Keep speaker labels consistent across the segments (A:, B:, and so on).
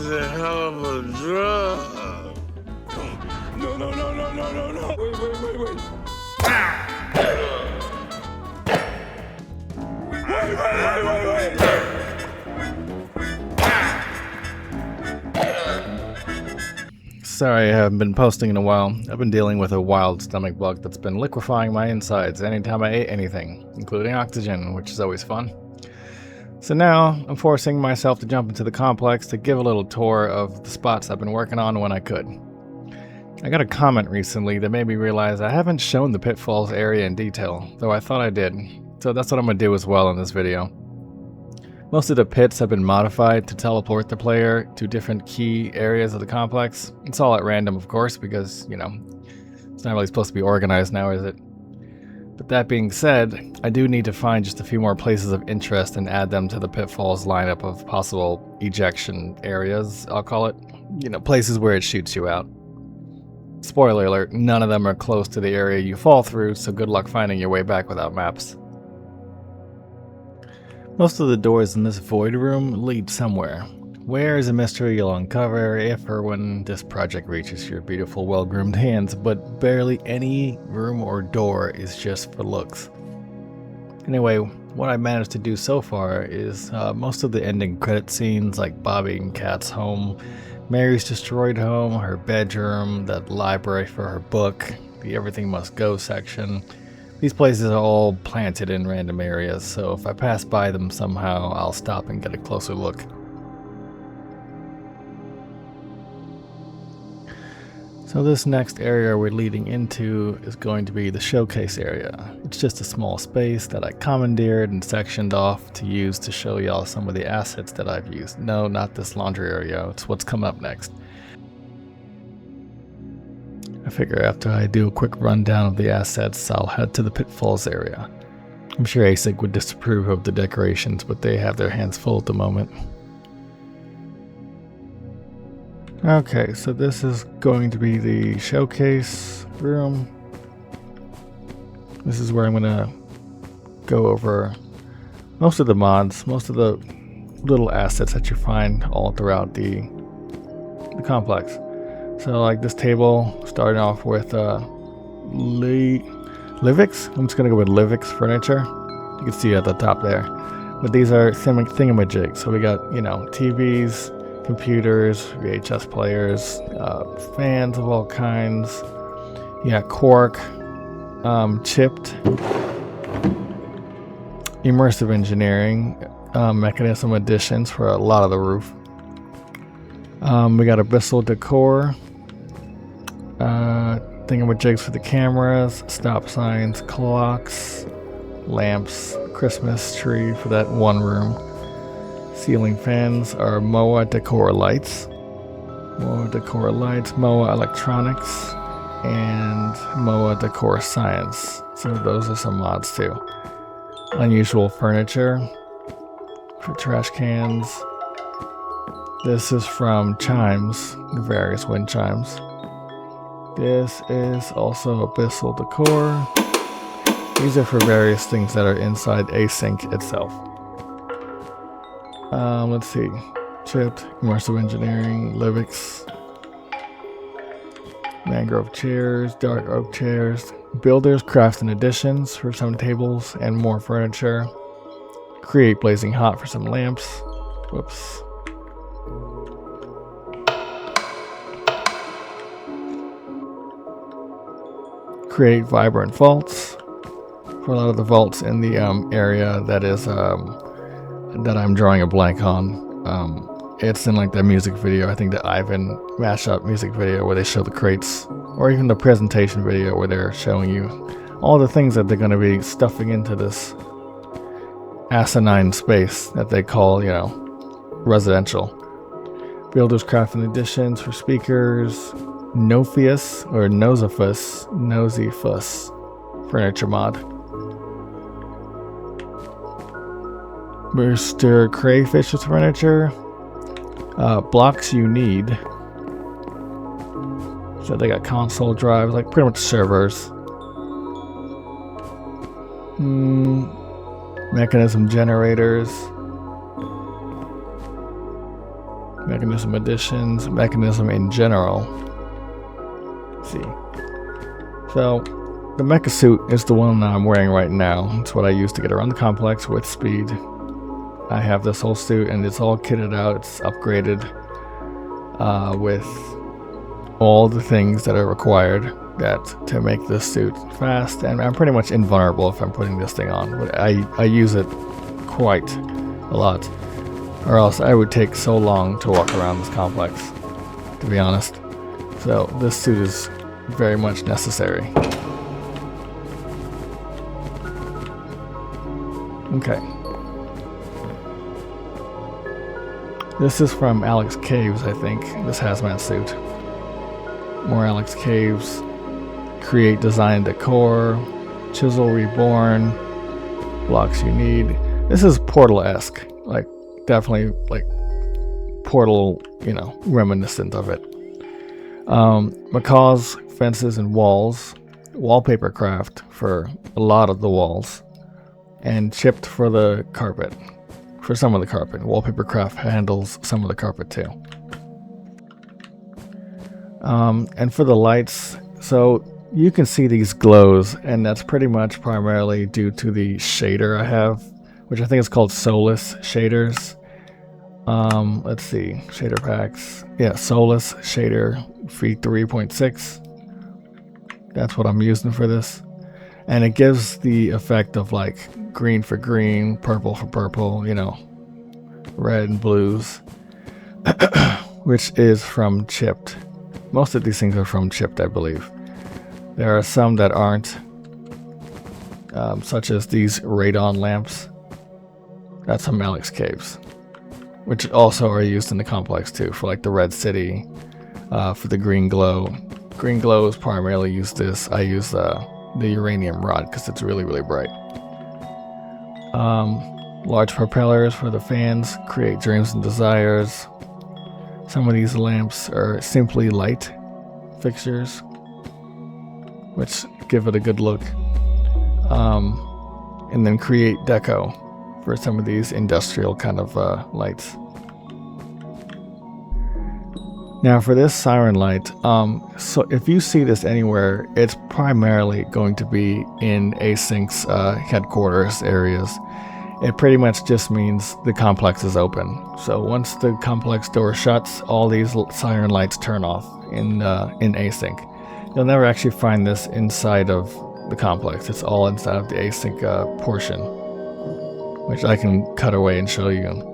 A: is a hell of a drug. No, no, no, no, no, no, no. Wait. Wait.
B: Sorry, I haven't been posting in a while. I've been dealing with a wild stomach bug that's been liquefying my insides anytime I ate anything, including oxygen, which is always fun. So now, I'm forcing myself to jump into the complex to give a little tour of the spots I've been working on when I could. I got a comment recently that made me realize I haven't shown the Pitfalls area in detail, though I thought I did. So that's what I'm going to do as well in this video. Most of the pits have been modified to teleport the player to different key areas of the complex. It's all at random, of course, because, it's not really supposed to be organized now, is it? But that being said, I do need to find just a few more places of interest and add them to the Pitfalls lineup of possible ejection areas, I'll call it. Places where it shoots you out. Spoiler alert, none of them are close to the area you fall through, so good luck finding your way back without maps. Most of the doors in this void room lead somewhere. Where is a mystery you'll uncover if or when this project reaches your beautiful, well-groomed hands, but barely any room or door is just for looks. Anyway, what I managed to do so far is most of the ending credit scenes, like Bobby and Kat's home, Mary's destroyed home, her bedroom, that library for her book, the Everything Must Go section. These places are all planted in random areas, so if I pass by them somehow, I'll stop and get a closer look. So this next area we're leading into is going to be the showcase area. It's just a small space that I commandeered and sectioned off to use to show y'all some of the assets that I've used. No, not this laundry area, it's what's coming up next. I figure after I do a quick rundown of the assets, I'll head to the Pitfalls area. I'm sure ASIC would disapprove of the decorations, but they have their hands full at the moment. Okay, so this is going to be the showcase room. This is where I'm going to go over most of the mods, most of the little assets that you find all throughout the complex. So like this table, starting off with Livix. I'm just going to go with Livix furniture. You can see it at the top there. But these are thingamajigs. So we got, TVs, computers, VHS players, fans of all kinds. You got cork, chipped, immersive engineering, mechanism additions for a lot of the roof. We got abyssal decor, thingamajigs for the cameras, stop signs, clocks, lamps, Christmas tree for that one room. Ceiling fans are MOA decor lights, MOA electronics, and MOA decor science. So those are some mods too. Unusual furniture for trash cans. This is from chimes, the various wind chimes. This is also abyssal decor. These are for various things that are inside Async itself. Let's see. Chipped, immersive engineering, Livix, mangrove chairs, dark oak chairs, builders, crafts and additions for some tables and more furniture. Create blazing hot for some lamps. Whoops. Create vibrant vaults for a lot of the vaults in the area that is that I'm drawing a blank on. It's in like the music video, I think the Ivan mashup music video where they show the crates, or even the presentation video where they're showing you all the things that they're going to be stuffing into this asinine space that they call, residential. Builders craft and additions for speakers, Nophius or Nosifus furniture mod. Mr. Crayfish's furniture. Blocks you need. So they got console drives, like pretty much servers. Mechanism generators. Mechanism additions, mechanism in general. Let's see. So, the mecha suit is the one that I'm wearing right now. It's what I use to get around the complex with speed. I have this whole suit and it's all kitted out. It's upgraded with all the things that are required to make this suit fast. And I'm pretty much invulnerable if I'm putting this thing on. But I use it quite a lot. Or else I would take so long to walk around this complex, to be honest. So this suit is very much necessary. Okay. This is from Alex Caves, I think, this hazmat suit. More Alex Caves. Create design decor. Chisel reborn. Blocks you need. This is Portal-esque. Like, definitely, like, Portal, you know, reminiscent of it. Macaw's fences and walls. Wallpaper craft for a lot of the walls. And chipped for the carpet. For some of the carpet. Wallpaper craft handles some of the carpet too. And for the lights, so you can see these glows, and that's pretty much primarily due to the shader I have, which I think is called Solus shaders. Let's see, shader packs. Yeah, Solus shader v3.6. That's what I'm using for this. And it gives the effect of like green for green, purple for purple, you know, red and blues, which is from Chipped. Most of these things are from Chipped, I believe. There are some that aren't, such as these radon lamps. That's from Alex Caves, which also are used in the complex too, for like the Red City, for the green glow. Green glow is primarily used this. I use the uranium rod because it's really, really bright. Large propellers for the fans, create dreams and desires. Some of these lamps are simply light fixtures, which give it a good look. And then create deco for some of these industrial kind of lights. Now for this siren light, so if you see this anywhere, it's primarily going to be in Async's headquarters areas. It pretty much just means the complex is open. So once the complex door shuts, all these siren lights turn off in Async. You'll never actually find this inside of the complex. It's all inside of the Async portion, which I can cut away and show you.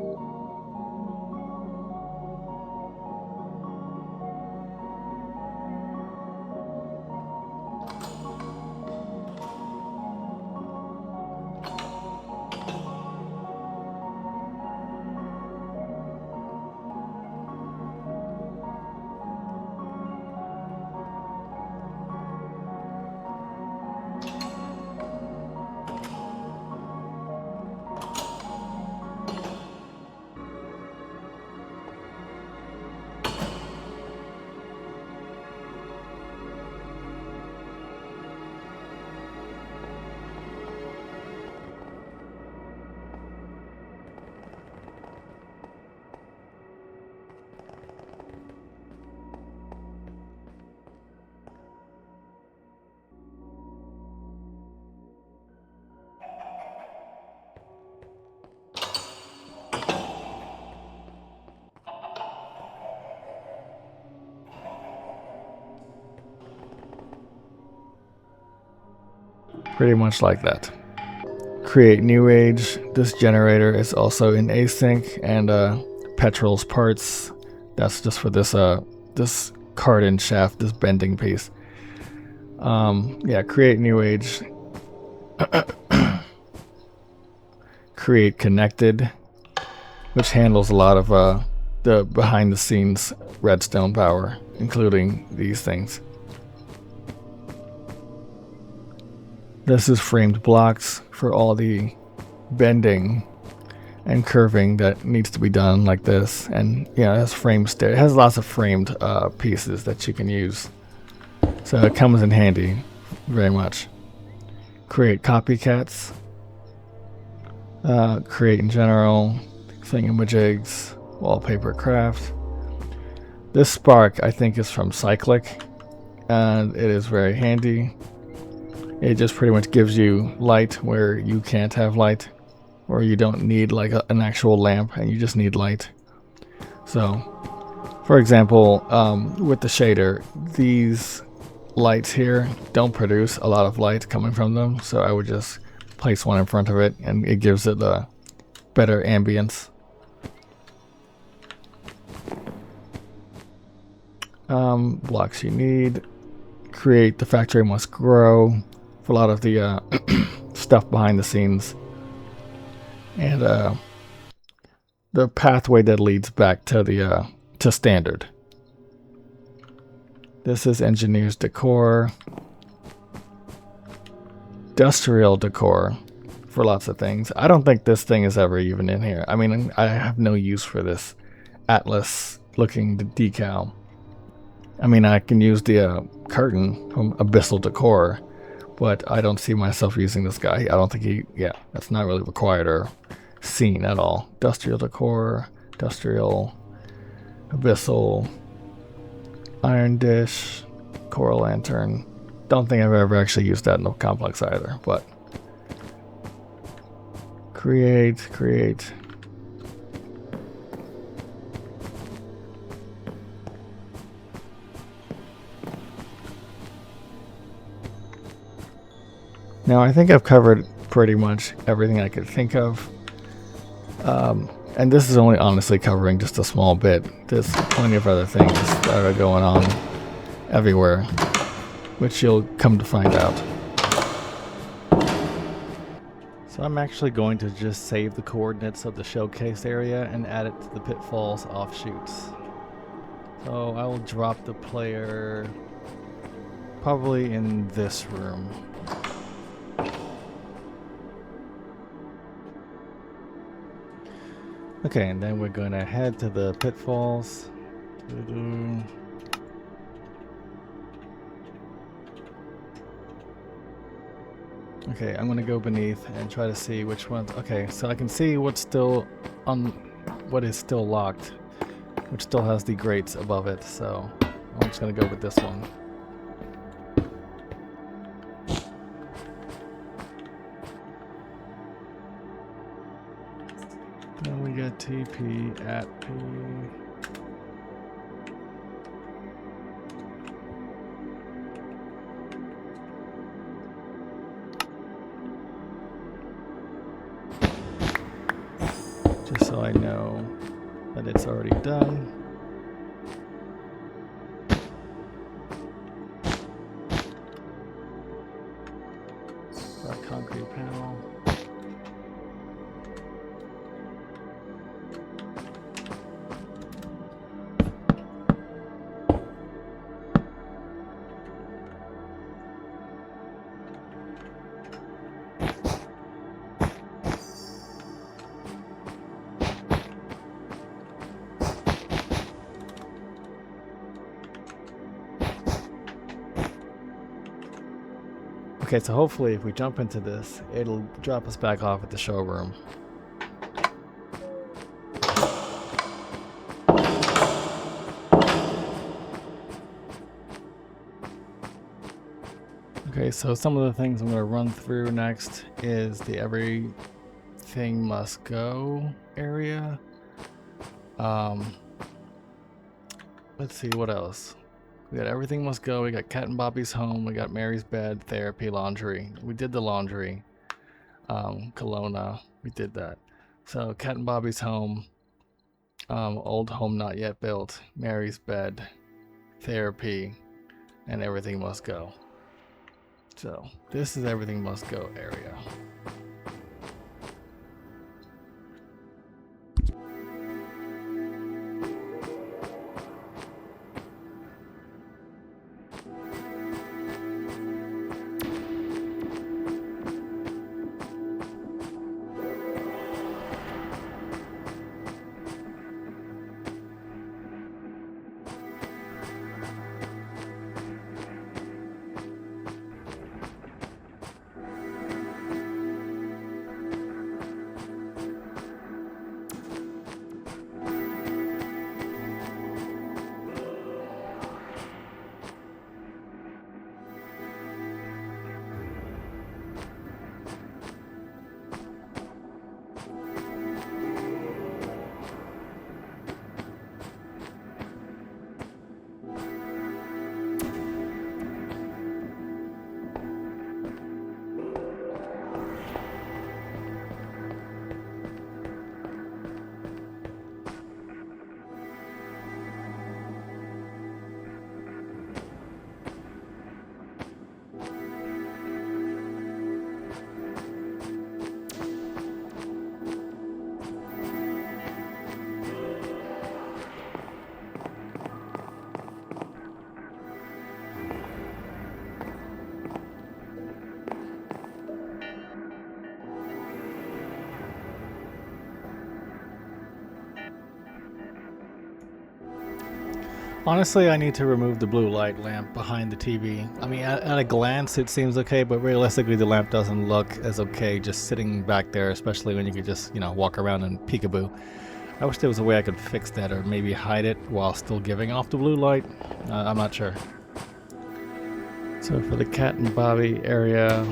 B: Pretty much like that. Create New Age. This generator is also in Async, and Petrol's parts. That's just for this this cardan shaft, this bending piece. Yeah, create New Age. Create Connected, which handles a lot of the behind the scenes redstone power, including these things. This is framed blocks for all the bending and curving that needs to be done like this. And yeah, it has it has lots of framed pieces that you can use. So it comes in handy very much. Create copycats. Create in general, thingamajigs, wallpaper craft. This spark, I think, is from Cyclic, and it is very handy. It just pretty much gives you light where you can't have light, or you don't need like an actual lamp, and you just need light. So, for example, with the shader, these lights here don't produce a lot of light coming from them, so I would just place one in front of it, and it gives it a better ambience. Blocks you need. Create the factory must grow for a lot of the stuff behind the scenes. And the pathway that leads back to the to standard. This is engineer's decor. Industrial decor for lots of things. I don't think this thing is ever even in here. I mean, I have no use for this Atlas looking decal. I mean, I can use the curtain from Abyssal Decor, but I don't see myself using this guy. I don't think that's not really required or seen at all. Industrial Decor, Industrial, Abyssal, Iron Dish, Coral Lantern. Don't think I've ever actually used that in the complex either, but create. Now I think I've covered pretty much everything I could think of. And this is only honestly covering just a small bit. There's plenty of other things that are going on everywhere, which you'll come to find out. So I'm actually going to just save the coordinates of the showcase area and add it to the Pitfalls offshoots. So I will drop the player probably in this room. Okay, and then we're going to head to the Pitfalls. Okay, I'm going to go beneath and try to see which ones. Okay, so I can see what's still on, what is still locked, which still has the grates above it. So I'm just going to go with this one. Then we get TP at P. Just so I know that it's already done. That concrete panel. Okay, so hopefully if we jump into this, it'll drop us back off at the showroom. Okay, so some of the things I'm going to run through next is the everything must go area. Let's see, what else? We got everything must go. We got Cat and Bobby's home. We got Mary's bed, therapy, laundry. We did the laundry. Kelowna, we did that. So Cat and Bobby's home, old home not yet built, Mary's bed, therapy, and everything must go. So this is everything must go area. Honestly, I need to remove the blue light lamp behind the TV. I mean, at a glance it seems okay, but realistically the lamp doesn't look as okay just sitting back there, especially when you could just, walk around and peekaboo. I wish there was a way I could fix that, or maybe hide it while still giving off the blue light. I'm not sure. So for the Cat and Bobby area,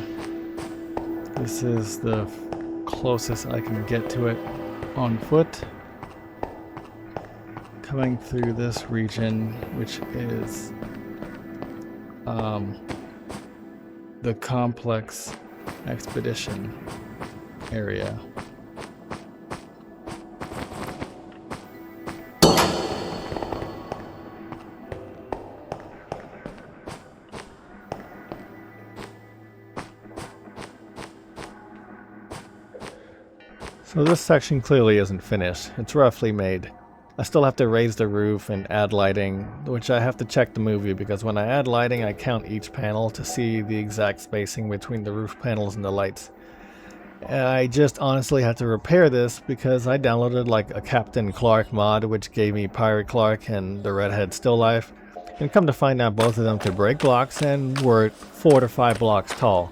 B: this is the closest I can get to it on foot. Coming through this region, which is the complex expedition area. So this section clearly isn't finished. It's roughly made. I still have to raise the roof and add lighting, which I have to check the movie because when I add lighting I count each panel to see the exact spacing between the roof panels and the lights. I just honestly had to repair this because I downloaded like a Captain Clark mod which gave me Pirate Clark and the Redhead Still Life, and come to find out both of them could break blocks and were 4 to 5 blocks tall.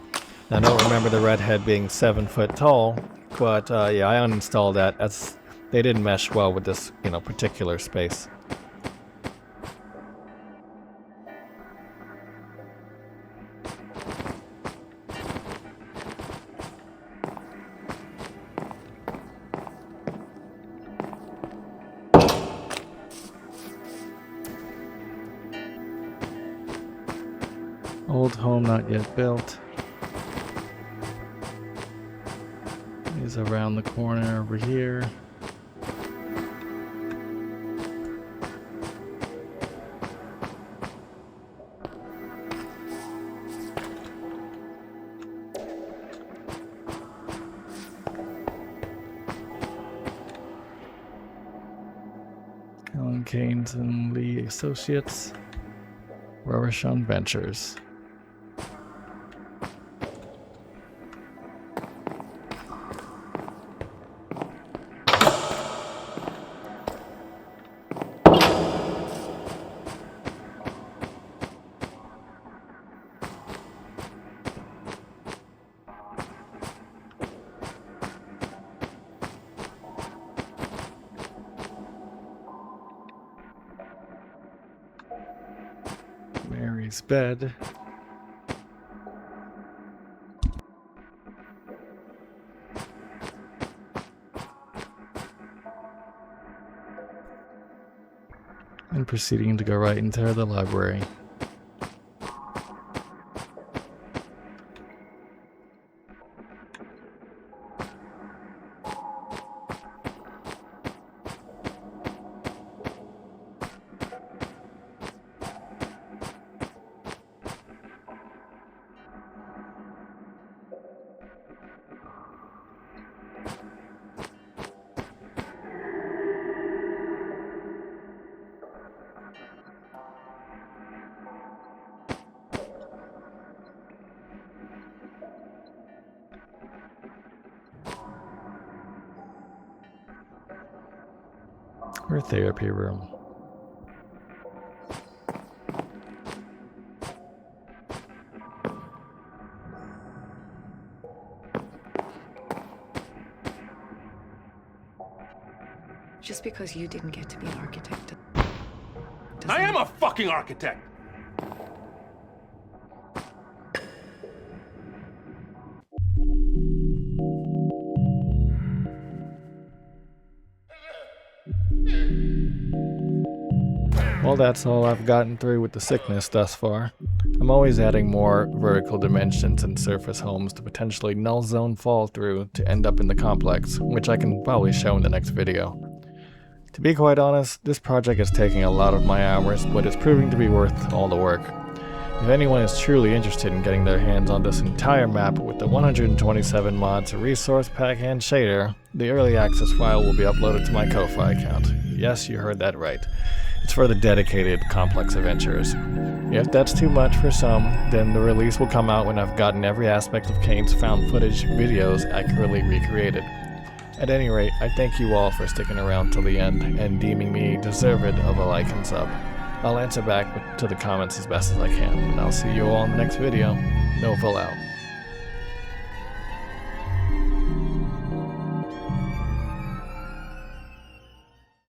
B: Now I don't remember the Redhead being 7 foot tall, but yeah, I uninstalled that as they didn't mesh well with this, particular space. Old home not yet built. Is around the corner over here. Alan Keynes and Lee Associates, Rorschach Ventures. Mary's bed. And proceeding to go right into the library. Or therapy room.
C: Just because you didn't get to be an architect.
A: I am a fucking architect!
B: Well, that's all I've gotten through with the sickness thus far. I'm always adding more vertical dimensions and surface homes to potentially null zone fall through to end up in the complex, which I can probably show in the next video. To be quite honest, this project is taking a lot of my hours, but it's proving to be worth all the work. If anyone is truly interested in getting their hands on this entire map with the 127 mods, resource pack, and shader, the early access file will be uploaded to my Ko-Fi account. Yes, you heard that right. It's for the dedicated complex adventurers. If that's too much for some, then the release will come out when I've gotten every aspect of Kane's found footage videos accurately recreated. At any rate, I thank you all for sticking around till the end and deeming me deserved of a like and sub. I'll answer back to the comments as best as I can, and I'll see you all in the next video. Novell out.